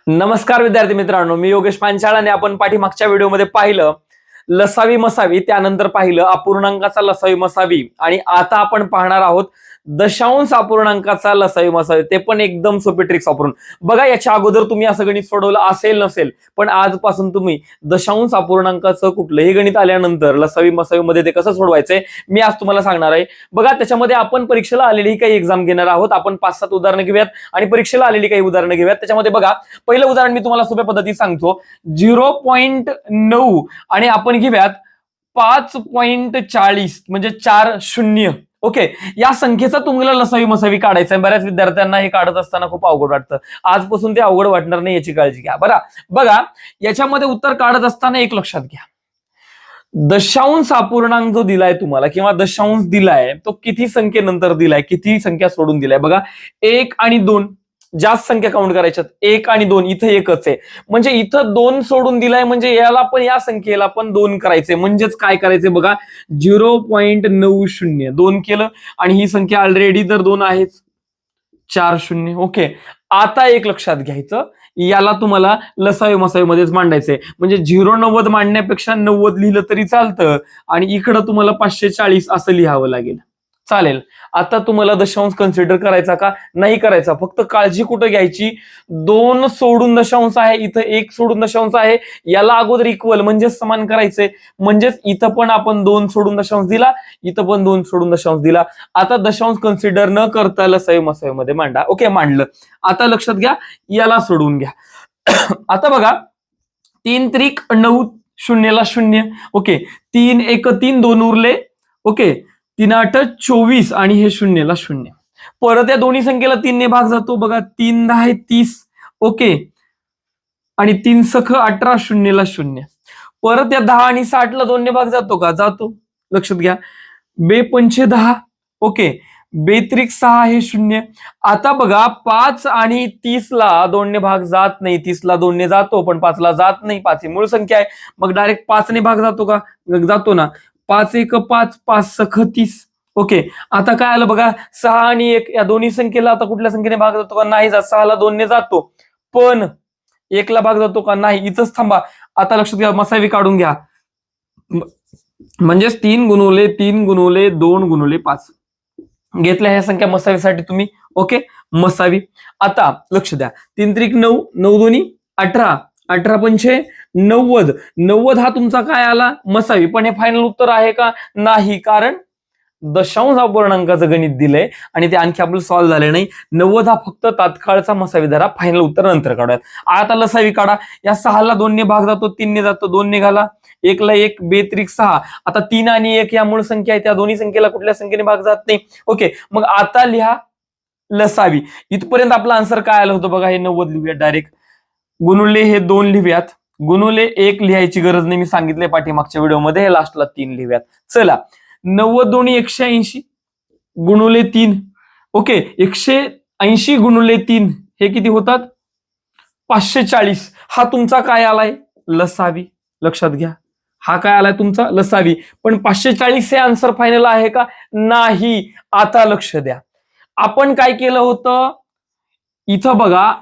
नमस्कार विद्यार्थी मित्रांनो, मी योगेश पांचाळ आणि आपण पाठीमागच्या व्हिडिओमध्ये पाहिलं लसावी मसावी, त्यानंतर पाहिलं अपूर्णांकाचा लसावी मसावी आणि आता आपण पाहणार आहोत दशांश अपूर्णांकाचा लसावी मसावी, ते पण एकदम सोपी ट्रिक्स वापरून. बघा, याच्या अगोदर तुम्ही असं गणित सोडवलं असेल नसेल, पण आजपासून तुम्ही दशांश अपूर्णांकाचं कुठलंही गणित आल्यानंतर लसावी मसावी मध्ये ते कसं सोडवायचंय मी आज तुम्हाला सांगणार आहे. बघा, त्याच्यामध्ये आपण परीक्षेला आलेली काही एक्झाम घेणार आहोत. आपण 5-7 उदाहरणं घेऊयात आणि परीक्षेला आलेली काही उदाहरणं घेऊयात. त्याच्यामध्ये बघा, पहिलं उदाहरण मी तुम्हाला सोप्या पद्धतीत सांगतो. 0.9 आणि आपण घेऊयात 5.40 म्हणजे 40. ओके, या संख्येचा तुम्हाला लसावी मसावी काढायचा आहे. बऱ्याच विद्यार्थ्यांना हे काढत असताना खूप अवघड वाटतं. आजपासून ते अवघड वाटणार नाही याची काळजी घ्या. बघा, याच्यामध्ये उत्तर काढत असताना एक लक्षात घ्या, दशांश अपूर्णांक जो दिलाय तुम्हाला किंवा दशांश दिलाय तो किती संख्येनंतर दिलाय, किती संख्या सोडून दिलाय. बघा, 1 आणि 2 जास्त संख्या काउंट करायच्यात. 1 आणि 2 इथं एकच आहे, म्हणजे इथं 2 सोडून दिलाय, म्हणजे याला पण या संख्येला पण 2 करायचे. म्हणजेच काय करायचे बघा, 0.90 2 केलं आणि ही संख्या ऑलरेडी तर 2 आहेच, 40. ओके, आता एक लक्षात घ्यायचं, याला तुम्हाला लसावी मसावी मध्येच मांडायचंय. म्हणजे 0.90 मांडण्यापेक्षा 90 लिहिलं तरी चालतं आणि इकडं तुम्हाला 540 असं लिहावं लागेल. चालेल. आता तुम्हाला दशांश कन्सिडर करायचा का नाही करायचा, फक्त काळजी कुठं घ्यायची, 2 सोडून दशांश आहे, इथं 1 सोडून दशांश आहे, याला अगोदर इक्वल म्हणजेच समान करायचंय. म्हणजेच इथं पण आपण 2 सोडून दशांश दिला, इथं पण 2 सोडून दशांश दिला. आता दशांश कन्सिडर न करता लसावी मसावी मध्ये मांडा. ओके, मांडलं. आता लक्षात घ्या, याला सोडून घ्या. आता बघा, 3 त्रिक 9, 0ला 0. ओके, 3 1 3 2 उरले. ओके, 3 8 24 आणि हे 0ला 0. परत या दोन्ही संख्येला 3 ने भाग जातो. बघा, 3 10 30. ओके, आणि 3 सख 18 0ला 0. परत या 10 आणि 60ला 2 ने भाग जातो का, जातो. लक्षात घ्या, 2 पंचे 10. ओके, 2 त्रिक 6 हे 0. आता बघा, 5 आणि 30ला 2 ने भाग जात नाही, 30ला 2 ने जातो पण 5ला जात नाही. 5 ही मूळ संख्या आहे, मग डायरेक्ट 5 ने भाग जातो का, जातो ना. 5 1 5 5 सख 30. ओके, आता काय आलं बघा, 6 आणि 1 या दोन्ही संख्येला आता कुठल्या संख्येने भाग जातो का, नाही जात. 6ला 2 ने जातो, पण 1ला भाग जातो का, नाही. इथंच थांबा. आता लक्षात घ्या, मसावी काढून घ्या. म्हणजेच 3 गुणुले 3 गुणुले 2 गुणुले 5 घेतल्या ह्या संख्या मसावीसाठी तुम्ही. ओके, मसावी. आता लक्ष द्या, 3 त्रिक 9, 9 दोन्ही 18, 18 पंचे 90. 90 हा तुमचा काय आला, मसावी. पण हे फायनल उत्तर आहे का, नाही, कारण दशांश अपूर्णांकाचं गणित दिलंय आणि ते आणखी आपलं सॉल्व्ह झाले नाही. 90 हा फक्त तात्काळचा मसावी धरा, फायनल उत्तर नंतर काढूयात. आता लसावी काढा. या 6ला 2 ने भाग जातो, 3 ने जातो, 2 निघाला, 1ला 1 2 त्रिक 6. आता 3 आणि 1 या मूळ संख्या आहे, त्या दोन्ही संख्येला कुठल्या संख्येने भाग जात नाही. ओके, मग आता लिहा लसावी. इथपर्यंत आपला आन्सर काय आलं होतं बघा, हे 90 लिहूयात डायरेक्ट. गुणुले हे 2 लिहूयात, गुणुले 1 लिहायची गरज नाही, मी सांगितलंय पाठीमागच्या व्हिडिओमध्ये. हे लास्टला 3 लिहूयात. चला, 90 दोन्ही 180 गुणुले 3. ओके, 180 गुणुले 3 हे किती होतात, 540. हा तुमचा काय आलाय, लसावी. लक्षात घ्या, हा काय आलाय तुमचा लसावी. पण 540 हे आन्सर फायनल आहे का, नाही. आता लक्ष द्या, आपण काय केलं होतं, इथं बघा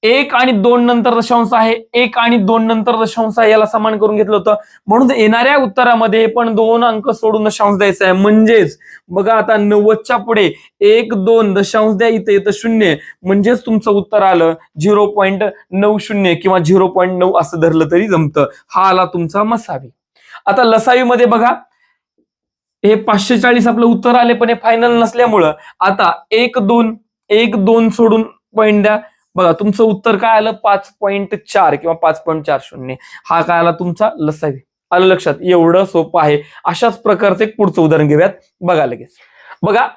1 आणि 2 नंतर दशांश आहे, 1 आणि 2 नंतर दशांश आहे, याला समान करून घेतलं होतं. म्हणून येणाऱ्या उत्तरामध्ये पण 2 अंक सोडून दशांश द्यायचा आहे. म्हणजेच बघा, आता 90च्या पुढे 1 2 दशांश द्या, इथे येतं 0. म्हणजेच तुमचं उत्तर आलं 0.90 किंवा 0.9 असं धरलं तरी जमतं. हा आला तुमचा मसावी. आता लसावी मध्ये बघा, हे 540 आपलं उत्तर आले, पण हे फायनल नसल्यामुळं आता 1 2 सोडून पॉईंट द्या. बघा, तुमचं उत्तर काय आलं, 5.4 किंवा 5.40. हा काय आला तुमचा लसावी. आलं लक्षात, एवढं सोपं आहे. अशाच प्रकारचं एक पुढचं उदाहरण घेऊयात. बघा लगेच. बघा,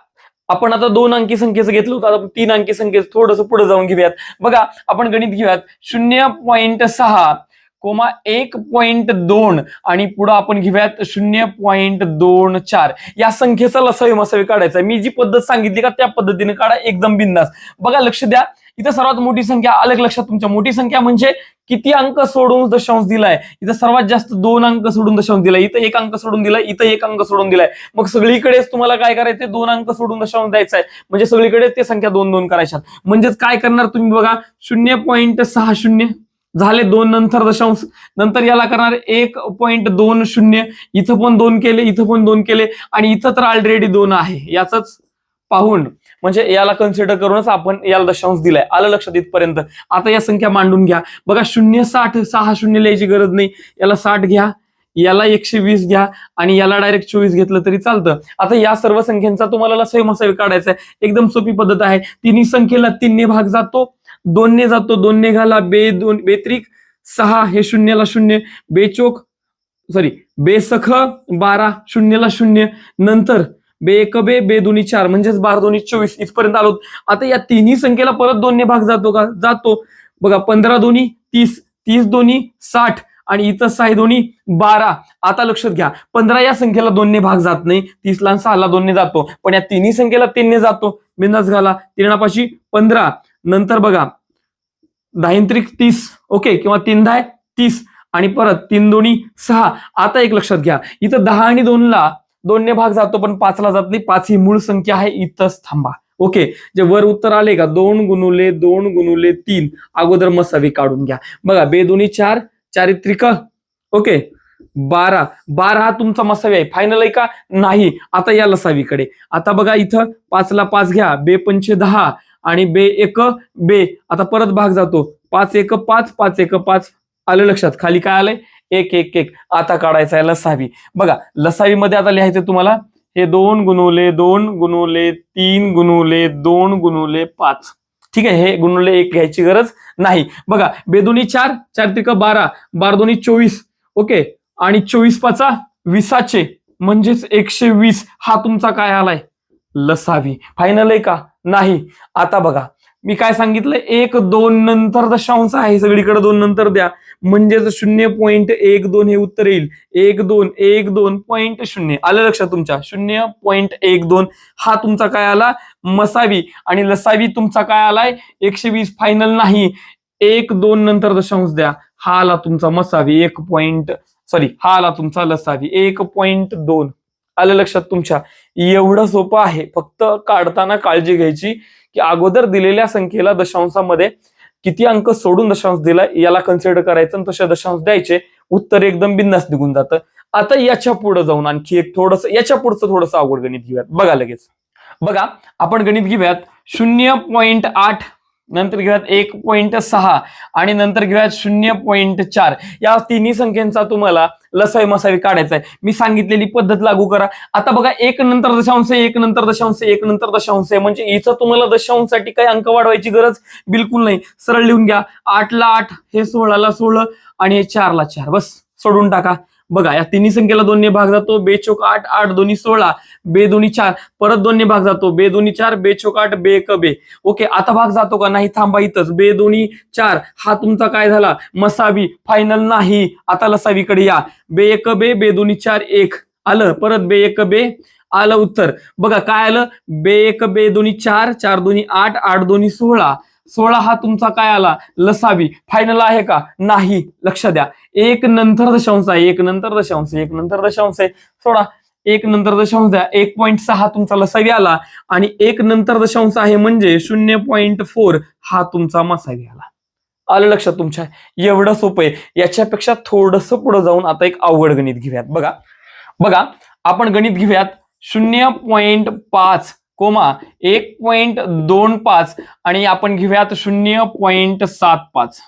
आपण आता 2 अंकी संख्येचं घेतलं होतं, आता 3 अंकी संख्येचं थोडंसं पुढे जाऊन घेऊयात. बघा, आपण गणित घेऊयात 0.6 1.2 आणि पुढे आपण घेऊयात 0.24. या संख्येचा लसावी मसावी काढायचा. मी जी पद्धत सांगितली का त्या पद्धतीने काढा, एकदम बिंदास. बघा, लक्ष द्या, इथं सर्वात मोठी संख्या अलग लक्षात तुमच्या, मोठी संख्या म्हणजे किती अंक सोडून दशांश दिलाय? इथं सर्वात जास्त 2 अंक सोडून दशांश दिलाय, इथं 1 अंक सोडून दिलाय, इथं 1 अंक सोडून दिलाय. मग सगळीकडेच तुम्हाला काय करायचंय? 2 अंक सोडून दशांश द्यायचा आहे. म्हणजे सगळीकडे ते संख्या 2-2 करायच्या. म्हणजेच काय करणार तुम्ही बघा, 0.60 झाले 2 नंतर दशांश, नंतर याला करणार 1.20, इथं पण 2 केले, इथं पण 2 केले आणि इथं तर ऑलरेडी 2 आहे. याच पाहून म्हणजे याला कन्सिडर करूनच आपण याला दशांश दिलाय. आलं लक्षात इथपर्यंत? आता या संख्या मांडून घ्या. बघा 0.60, 60 लिहायची गरज नाही, याला 60 घ्या, याला 120 घ्या आणि याला डायरेक्ट 24 घेतलं तरी चालतं. आता या सर्व संख्यांचा तुम्हाला लसावी मसावी काढायचा आहे. एकदम सोपी पद्धत आहे. तिन्ही संख्येला 3 ने भाग जातो, 2 ने जातो, 2 ने घाला, बेत्रिक 6, हे 0 ला 0, बेसख 12, 0 ला 0, नंतर बे 2 4 म्हणजेच 12 2 24 इथपर्यंत आलो. आता या तिन्ही संख्येला परत 2 ने भाग जातो का? जातो. बघा 15 2 30, 30 2 60 आणि इथं 6 2 12. आता लक्षात घ्या, 15 या संख्येला 2 ने भाग जात नाही, 30 ला 6 ला 2 ने जातो, पण या तिन्ही संख्येला 3 ने जातो. बिंदास घाला, 3 15, नंतर बघा 10 30, ओके, किंवा 3 10 30 आणि परत 3 2 6. आता एक लक्षात घ्या, इथं 10 आणि 2 ला 2 ने भाग जातो पण 5 ला जात नाही. 5 ही मूळ संख्या आहे, इथंच थांबा. ओके, जे वर उत्तर आले का 2 गुणुले 2 गुणुले 3, अगोदर मसावी काढून घ्या. बघा 2 2 4, 4 त्रिक, ओके, 12. 12 हा तुमचा मसावी आहे. फायनल आहे का? नाही. आता या लसावीकडे. आता बघा इथं 5 ला 5 घ्या, बे 5 10 आणि बे 1 बे. आता परत भाग जातो, 5 1 5, 5 1 5. आलं लक्षात? खाली काय आलंय? 1 1 1. आता काढायचं आहे लसावी. बघा लसावी मध्ये आता लिहायचं तुम्हाला हे 2 गुणुले 2 गुणुले 3 गुणुले 2 गुणुले 5. ठीक आहे, हे गुणुले 1 घ्यायची गरज नाही. बघा 2 2 4, 4 त्रिक 12, 12 2 24, ओके, आणि 24 5 20, म्हणजेच 120. हा तुमचा काय आलाय? लसावी. फायनल आहे का? नाही. आता बघा मी काय सांगितलं, 1 2 नंतर दशांश आहे, सगळीकडे 2 नंतर द्या, म्हणजेच 0.12 हे उत्तर येईल. 1 2 1 2.0. आलं लक्षात तुमच्या? 0.12 हा तुमचा काय आला? मसावी. आणि लसावी तुमचा काय आलाय? 120. फायनल नाही. 1 2 नंतर दशांश द्या, हा आला तुमचा मसावी. हा आला तुमचा लसावी 1.2. आलं लक्षात तुमच्या? एवढं सोपं आहे. फक्त काढताना काळजी घ्यायची की अगोदर दिलेल्या संख्येला दशांशामध्ये किती अंक सोडून दशांश दिलाय याला कन्सिडर करायचं आणि तसे दशांश द्यायचे. उत्तर एकदम बिंदास निघून जातं. आता याच्या पुढे जाऊन आणखी एक याच्या पुढचं थोडंसं अवघड गणित घेऊयात. बघा लगेच. बघा आपण गणित घेऊयात 0.8, नंतर घेऊयात 1.6 आणि नंतर घेऊयात 0.4. या तिन्ही संख्यांचा तुम्हाला लसावी मसावी काढायचा आहे. मी सांगितलेली पद्धत लागू करा. आता बघा 1 नंतर दशांश, 1 नंतर दशांश, 1 नंतर दशांश, म्हणजे इथं तुम्हाला दशांशसाठी काही अंक वाढवायची गरज बिलकुल नाही. सरळ लिहून घ्या. 8 ला 8, हे 16 ला 16 आणि हे 4 ला 4. बस सोडून टाका. बघा या तिन्ही संख्येला 2 ने भाग जातो, बे 8 8 2 16, बे 2 4, परत 2 ने भाग जातो, बे 2 4, बे 8 बे 1 बे. ओके, आता भाग जातो का? नाही. थांबा इथंच. बे 2 4 हा तुमचा काय झाला? मसावी. फायनल नाही. आता लसावीकडे या. बे 1 बे, बे 2 4 1 आलं, परत बे 1 बे आलं उत्तर. बघा काय आलं? बे 1 बे 2 4, 4 2 8, 8 2 16. 16 हा तुमचा काय आला? लसावी. फायनल आहे का? नाही. लक्ष द्या, 1 नंतर दशांश आहे, 1 नंतर दशांश, 1 नंतर दशांश आहे. सोडा, 1 नंतर दशांश द्या. 1.6 तुमचा लसावी आला आणि 1 नंतर दशांश आहे म्हणजे 0.4 हा तुमचा मसावी आला. आलं लक्षात तुमच्या? एवढं सोपं आहे. याच्यापेक्षा थोडंसं पुढे जाऊन आता एक अवघड गणित घेऊयात. बघा आपण गणित घेऊयात 0.5, 1.25 आणि आपण घेऊयात 0.75.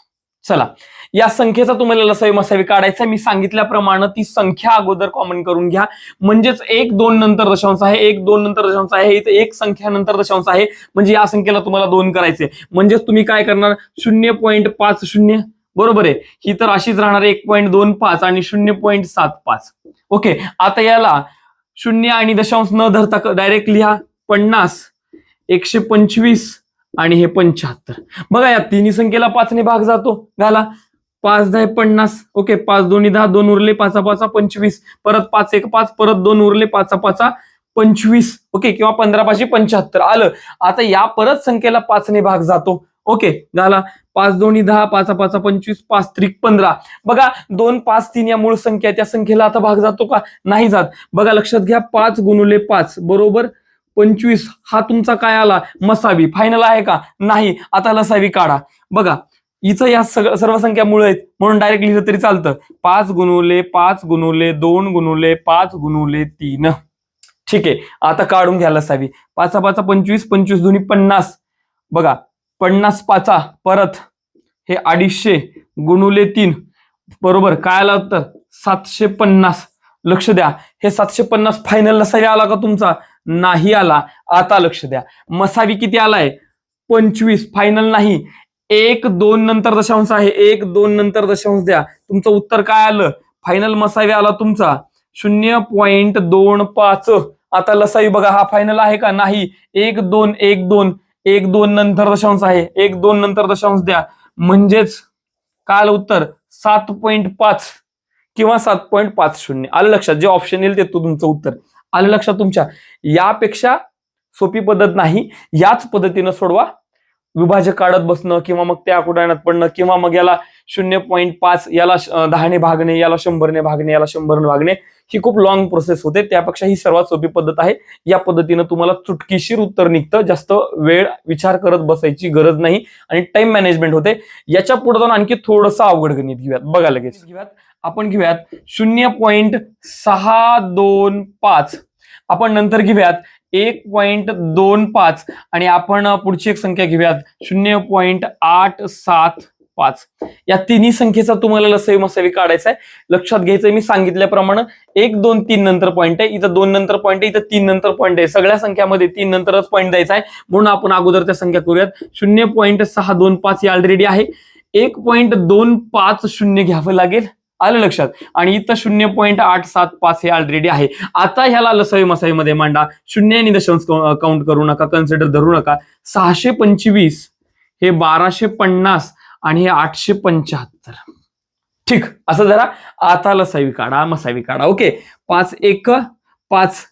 चला, या संख्येचा तुम्हाला लसावी मसावी काढायचा. मी सांगितल्याप्रमाणे ती संख्या अगोदर कॉमन करून घ्या. म्हणजेच 1 2 नंतर दशांश आहे, 1 2 नंतर दशांश आहे, इथे एक संख्या नंतर दशांश आहे, म्हणजे या संख्येला तुम्हाला 2 करायचे. म्हणजेच तुम्ही काय करणार? 0.50 बरोबर आहे. ही तर अशीच राहणार 1.25 आणि 0.75. ओके, आता याला 0 आणि दशांश न धरता डायरेक्ट लिहा. 50, 125 आणि हे 75. बघा या तिन्ही संख्येला 5 ने भाग जातो, घाला. 5 10 50, ओके, 5 2 10, 2 उरले, 5 5 25, परत 5 1 5, परत 2 उरले, 5 5 25, ओके, किंवा 15 5 75 आलं. आता या परत संख्येला 5 ने भाग जातो, ओके, घाला. 5 दोन्ही 10, 5 5 25, 5 त्रिक 15. बघा 2 5 3 या मूळ संख्या, त्या संख्येला आता भाग जातो का? नाही जात. बघा लक्षात घ्या, 5 गुणुले 5 बरोबर 25. हा तुमचा काय आला? मसावी. फायनल आहे का? नाही. आता लसावी काढा. बघा इथं या सर्व संख्या मूळ आहेत म्हणून डायरेक्ट लिहिलं तरी चालतं. 5 गुणुले 5 गुणुले 2 गुणुले 5 गुणुले 3. ठीक आहे, आता काढून घ्या लसावी. 5 5 25, 25 दोन्ही 50. बघा 50 5 परत हे 250 गुणुले 3 बरोबर काय आलं उत्तर? 750. लक्ष द्या, हे 750 फायनल लसावी आला का तुमचा? नाही आला. आता लक्ष द्या, मसावी किती आलाय? 25. फायनल नाही. 1 2 नंतर दशांश आहे, 1 2 नंतर दशांश द्या. तुमचं उत्तर काय आलं? फायनल मसावी आला तुमचा 0.25. आता लसावी बघा, हा फायनल आहे का? नाही. 1 2 1 2 1 2 नंतर दशांश आहे, 1 2 नंतर दशांश द्या. म्हणजेच काय आलं उत्तर? 7.5 किंवा 7.50. आलं लक्षात? जे ऑप्शन येईल ते तुमचं उत्तर. आलं लक्षात तुमच्या? यापेक्षा सोपी पद्धत नाही. याच पद्धतीनं सोडवा. विभाजक काढत बसणं किंवा मग त्या आकुडाण्यात पडणं किंवा मग याला 0.5 याला 10ने भागणे, याला 100ने भागणे, याला 100ने भागणे, ही खूप लॉंग प्रोसेस होते. त्यापेक्षा ही सर्वात सोपी पद्धत आहे. या पद्धतीनं तुम्हाला चुटकीशीर उत्तर निघतं. जास्त वेळ विचार करत बसायची गरज नाही आणि टाइम मॅनेजमेंट होते. याच्या पुढे जाऊन आणखी थोडंसं अवघड गणित घेऊयात. बघा लगेच आपण घेऊयात 0.625. आपण नंतर घेऊयात 1.25 आणि आपण पुढची एक संख्या घेऊयात 0.875. या तिन्ही संख्येचा तुम्हाला लसावी मसावी काढायचा आहे. लक्षात घ्यायचंय, मी सांगितल्याप्रमाणे 1 2 3 नंतर पॉईंट आहे, इथं 2 नंतर पॉईंट आहे, इथं 3 नंतर पॉईंट आहे. सगळ्या संख्यामध्ये 3 नंतरच पॉईंट द्यायचा आहे. म्हणून आपण अगोदर त्या संख्या करूयात. 0.625 ही ऑलरेडी आहे. 1.250 घ्यावं लागेल. आलं लक्षात? आणि इथं 0.875 हे ऑलरेडी आहे. आता ह्याला लसावी मसावीमध्ये मांडा. 0 आणि दशांश काउंट करू नका, कन्सिडर धरू नका. 625 हे 1250 आणि हे 875. ठीक, असं जरा आता लसावी काढा, मसावी काढा. ओके, 5 1 5.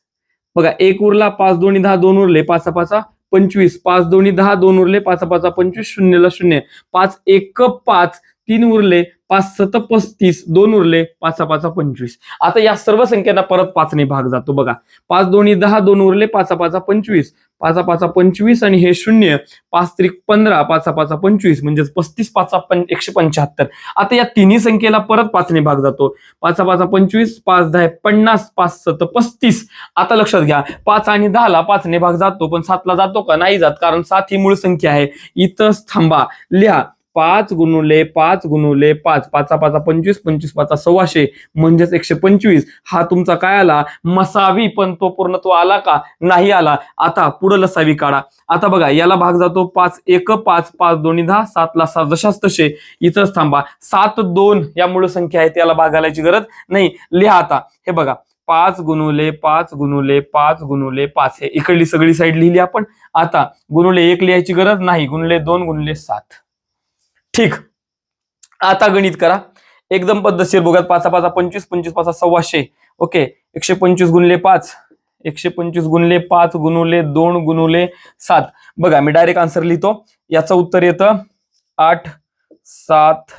बघा 1 उरला, 5 दोन्ही 10, 2 उरले, 5 5 25, 5 दोन्ही 10, 2 उरले, 5 5 25, 0 0, 5 1 5, 3 उरले, 5 7 35, 2 उरले, 5 5 25. आता या सर्व संख्यांना परत 5 ने भाग जातो. बघा 5 दोन्ही 10, 2 उरले, 5 5 25, 5 5 25 आणि हे 0, 5 त्रिक 15, 5 5 25 म्हणजेच 35 5 175. आता या तिन्ही संख्येला परत 5 ने भाग जातो. 5 5 25, 5 10 50, 5 7 35. आता लक्षात घ्या, 5 आणि 10ला 5 ने भाग जातो, पण 7ला जातो का? नाही जात, कारण 7 ही मूळ संख्या आहे. इथंच थांबा, लिहा 5 गुणुले 5 गुणुले 5, 5 5 25, 25 5 1600 म्हणजेच 125. हा तुमचा काय आला? मसावी. पण तो पूर्णत्व आला का? नाही आला. आता पुढे लसावी काढा. आता बघा याला भाग जातो 5 1 5, 5 दोन्ही 10, 7ला 7 जशाच तसे. इथंच थांबा. 7 2 या मूळ संख्या आहे, त्याला भाग घालायची गरज नाही. लिहा आता. हे बघा 5 गुणुले 5 गुणुले 5 गुणुले 5, हे इकडली सगळी साईड लिहिली आपण. आता गुणुले 1 लिहायची गरज नाही. गुणुले 2 गुणुले 7. ठीक, आता गणित करा एकदम पद्धतशीर. बघा 5 5 25, 25 5 1600. ओके, 125 गुणले 5, 125 गुणले 5 गुणुले 2 गुणुले 7. बघा मी डायरेक्ट आन्सर लिहितो. याचं उत्तर येतं 8 7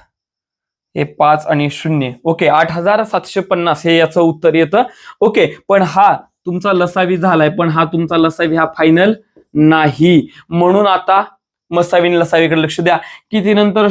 हे 5 आणि 0. ओके, 8750 हे याचं उत्तर येतं. ओके, पण हा तुमचा लसावी झालाय, पण हा तुमचा लसावी हा फायनल नाही. म्हणून आता मसावी लसावीकडे लक्ष द्या. किती नंतर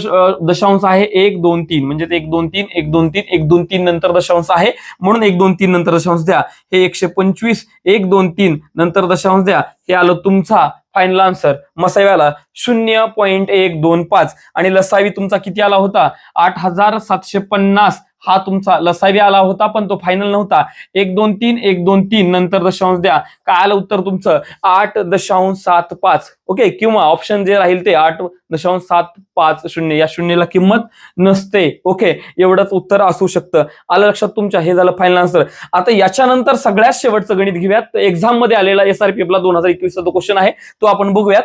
दशांश आहे? 1 2 3, म्हणजे 1 2 3 1 2 3 1 2 3 नंतर दशांश आहे, म्हणून 1 2 3 नंतर दशांश द्या. हे 125 1 2 3 नंतर दशांश द्या. हे आलं तुमचा फायनल आन्सर. मसाव्याला 0.125 आणि लसावी तुमचा किती आला होता? 8750. हा तुमचा लसावी आला होता, पण तो फायनल नव्हता. 1 2 3 1 2 3 नंतर दशांश द्या. काय आलं उत्तर तुमचं? 8.75. ओके, किंवा ऑप्शन जे राहील ते 8.750. या शून्याला किंमत नसते. ओके, एवढंच उत्तर असू शकतं. आलं लक्षात तुमच्या? हे झालं फायनल आन्सर. आता याच्यानंतर सगळ्यात शेवटचं गणित घेऊयात. एक्झाम मध्ये आलेला SRPF 2021 चा क्वेश्चन आहे, तो आपण बघूयात.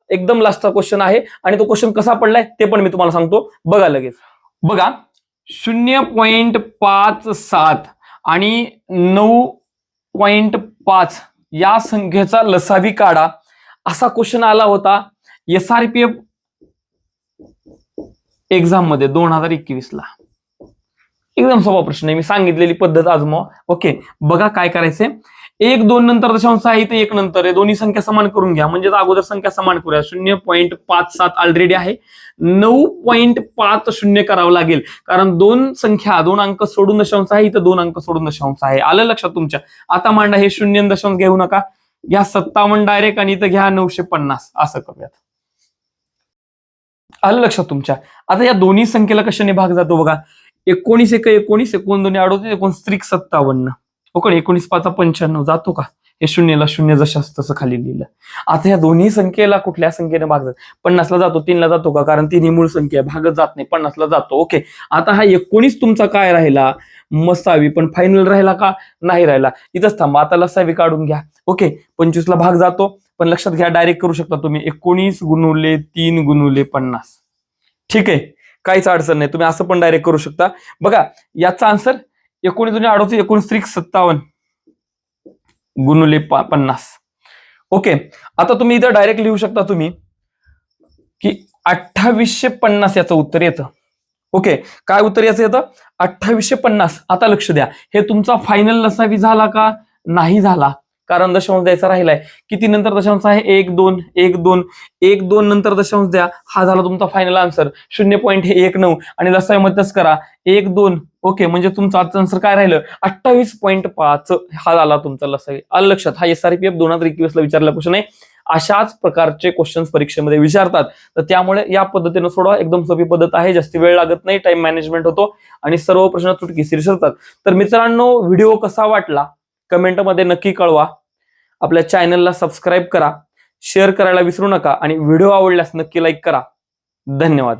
एकदम लास्टचा क्वेश्चन आहे आणि तो क्वेश्चन कसा पडलाय ते पण मी तुम्हाला सांगतो. बघा लगेच. बघा 0.57 आणि 9.5 या संख्येचा लसावी काढा, असा क्वेश्चन आला होता. SRPF एक्झाम मध्ये 2021 ला. एकदम सोपा प्रश्न आहे, मी सांगितलेली पद्धत आजमावा. ओके, बघा काय करायचंय. 1 2 नंतर दशांश आहे, इथे 1 नंतर आहे, दोन्ही संख्या समान करून घ्या. म्हणजे अगोदर संख्या समान करूया. 0.57 ऑलरेडी आहे, 9.50 करावं लागेल, कारण दोन अंक सोडून दशांश आहे, इथं 2 अंक सोडून दशांश आहे. आलं लक्षात तुमच्या. आता मांडा हे 0 दशांश घेऊ नका, घ्या 57 डायरेक्ट आणि इथं घ्या 950. असं करूयात. आलं लक्षात तुमच्या. आता या दोन्ही संख्येला कशाने भाग जातो बघा. 19 1 19, 19 2 38, 19 57. ओके, 19 5 95 जातो का. हे 0ला 0 जशास तसं खाली लिहिलं. आता या दोन्ही संख्येला कुठल्या संख्येने भाग जातो. 50ला जातो, 3ला जातो का, कारण 3 ही मूळ संख्या आहे, भागच जात नाही. 50ला जातो. ओके, आता हा 19 तुमचा काय राहिला, मसावी, पण फायनल राहिला का, नाही राहिला. इथंच थांबा, आता लसावी काढून घ्या. ओके, 25ला भाग जातो, पण लक्षात घ्या डायरेक्ट करू शकता तुम्ही 19 गुणुले 3 गुणुले 50. ठीक आहे, काहीच अडचण नाही, तुम्ही असं पण डायरेक्ट करू शकता. बघा याचा आन्सर 19 2 38, 19 57 गुणुले 50. ओके, आता तुम्ही इथं डायरेक्ट लिहू शकता तुम्ही की 2850 याचं उत्तर येतं. ओके, काय उत्तर याचं येतं, 2850. आता लक्ष द्या, हे तुमचा फायनल लसावी झाला का, नाही झाला, कारण दशांश द्यायचा राहिलाय. किती नंतर दशांश आहे, 1 2 1 2 1 2 नंतर दशांश द्या. हा झाला तुमचा फायनल आन्सर. 0.19 आणि लसावीमध्येच करा 1 2. ओके, म्हणजे तुमचा आन्सर काय राहिलं, 28.5. हा झाला तुमचा लसावी. आलं लक्षात. हा SRPF 2021 ला विचारला क्वेश्चन आहे. अशाच प्रकारचे क्वेश्चन्स परीक्षेमध्ये विचारतात, तर त्यामुळे या पद्धतीने सोडवा. एकदम सोपी पद्धत आहे, जास्त वेळ लागत नाही, टाइम मॅनेजमेंट होतो आणि सर्व प्रश्न चुटकीसर सुटतात. तर मित्रांनो, व्हिडिओ कसा वाटला कमेंटमध्ये नक्की कळवा. आपल्या चॅनलला सबस्क्राईब करा, शेअर करायला विसरू नका आणि व्हिडिओ आवडल्यास नक्की लाईक करा. धन्यवाद.